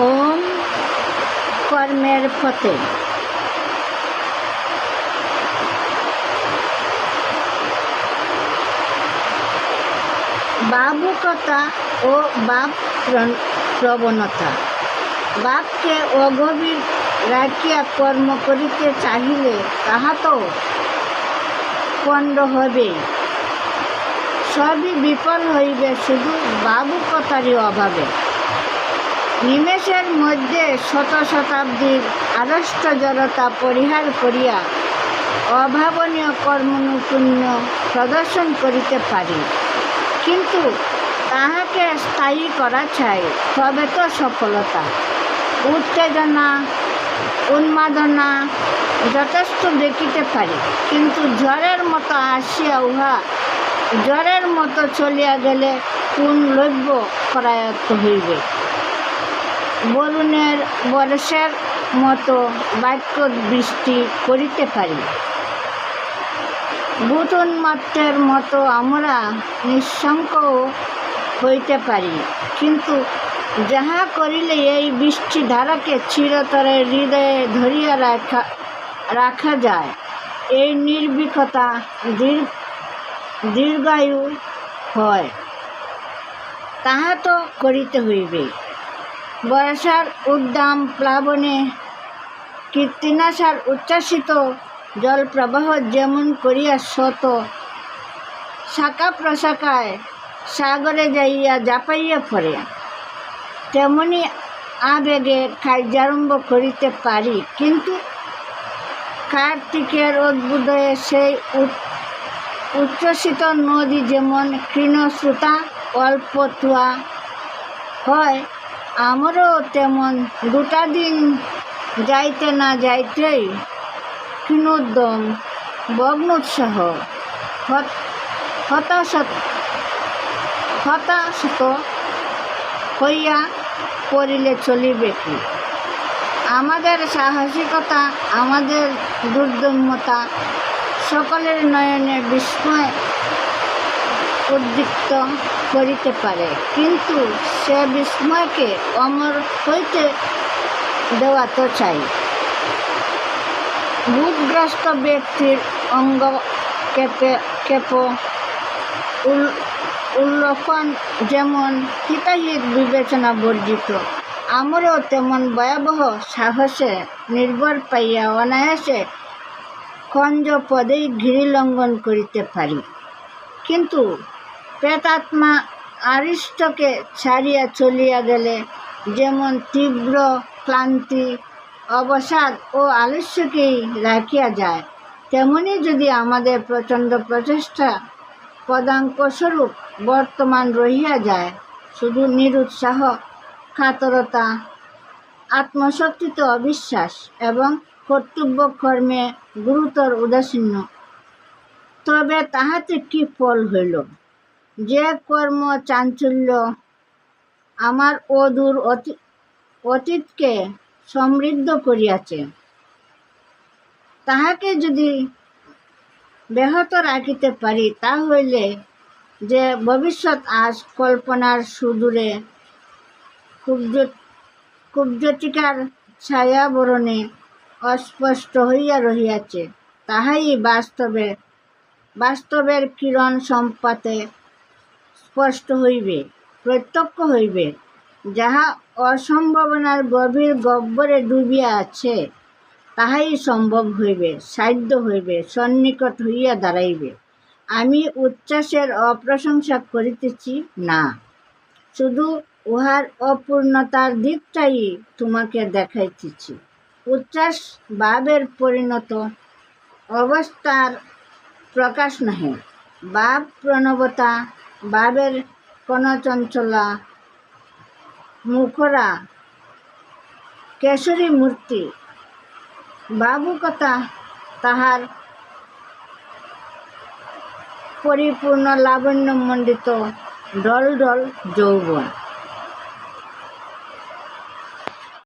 ওম কর্মের ফতে। ভাবুকতা ও ভাব প্রবণতা। ভাবকে অগভীর রাখিয়া কর্ম করিতে চাহিলে তাহা তো পণ্ড হবেই, সবই বিফল হইবে শুধু ভাবুকতারই অভাবে। নিমেষের মধ্যে শত শতাব্দীর আড়ষ্ট জড়তা পরিহার করিয়া অভাবনীয় কর্মনৈপুণ্য প্রদর্শন করিতে পারি, কিন্তু তাহাকে স্থায়ী করা চাই, তবে তো সফলতা। উত্তেজনা উন্মাদনা যথেষ্ট দেখিতে পারি, কিন্তু ঝড়ের মতো আসিয়া উহা ঝড়ের মতো চলিয়া গেলে কোন লভ্য করায়ত্ত হইবে। বরুণের বর্ষের মতো বাক্য বৃষ্টি করিতে পারি। ভূত উন্মাত্তের মতো আমরা নিঃশঙ্ক হইতে পারি, কিন্তু যাহা করিলে এই বৃষ্টি ধারাকে চিরতরে হৃদয়ে ধরিয়া রাখা যায়, এই নির্ভীকতা দীর্ঘায়ু হয়, তাহা তো করিতে হইবে। বর্ষার উদ্দাম প্লাবনে কীর্তিনাশার উচ্ছ্বাসিত জলপ্রবাহ যেমন করিয়া শত শাখা প্রশাখায় সাগরে যাইয়া ঝাঁপাইয়া পড়ে, তেমনি আবেগে কার্যারম্ভ করিতে পারি, কিন্তু কার্তিকের অদ্ভুদয়ে সেই উচ্ছ্বসিত নদী যেমন ক্ষীণস্রোতা অল্পতুয়া হয়, আমারও তেমন দুটা দিন যাইতে না যাইতেই ক্ষীণোদ্যম ভগ্নোৎসাহ হতাশত হইয়া পড়িলে চলিবে কি? আমাদের সাহসিকতা, আমাদের দুর্দম্যতা সকলের নয়নে বিস্ময় উদ্দীপ্ত করিতে পারে, কিন্তু সে বিস্ময়কে অমর হইতে দেওয়া তো চাই। ভূতগ্রস্ত ব্যক্তির অঙ্গ কেপ উল্লখন যেমন হিতাহিত বিবেচনা বর্জিত, আমারও তেমন ভয়াবহ সাহসে নির্ভর পাইয়া অনায়াসে খঞ্জ পদেই গিরিলঙ্ঘন করিতে পারি, কিন্তু প্রেতাত্মা আরিষ্টকে ছাড়িয়া চলিয়া গেলে যেমন তীব্র ক্লান্তি, অবসাদ ও আলস্যকেই রাখিয়া যায়, তেমনি যদি আমাদের প্রচণ্ড প্রচেষ্টা পদাঙ্কস্বরূপ বর্তমান রহিয়া যায়, শুধু নিরুৎসাহ, কাতরতা, আত্মশক্তিতে অবিশ্বাস এবং কর্তব্য কর্মে গুরুতর উদাসীন্য, তবে তাহাতে কি ফল হইল? যে কর্ম চাঞ্চল্য আমার অদূর অতীতকে সমৃদ্ধ করিয়াছে, তাহাকে যদি ব্যাহত রাখিতে পারি, তা হইলে যে ভবিষ্যৎ আজ কল্পনার সুদূরে কুব্জটিকার ছায়াবরণে অস্পষ্ট হইয়া রহিয়াছে, তাহাই বাস্তবের কিরণ সম্পাতে স্পষ্ট হইবে, প্রত্যক্ষ হইবে। যাহা অসম্ভাবনার গভীর গহ্বরে ডুবিয়া আছে, তাহাই সম্ভব হইবে, সাধ্য হইবে, সন্নিকট হইয়া দাঁড়াইবে। আমি উচ্ছ্বাসের অপ্রশংসা করিতেছি না, শুধু উহার অপূর্ণতার দিকটাই তোমাকে দেখাইতেছি। উচ্ছ্বাস ভাবের পরিণত অবস্থার প্রকাশ নহে। ভাব প্রণবতা, ভাবের কণচঞ্চলা মুখরা কেশরী মূর্তি, ভাবুকতা তাহার পরিপূর্ণ লাবণ্যমণ্ডিত ঢল ঢল যৌবন।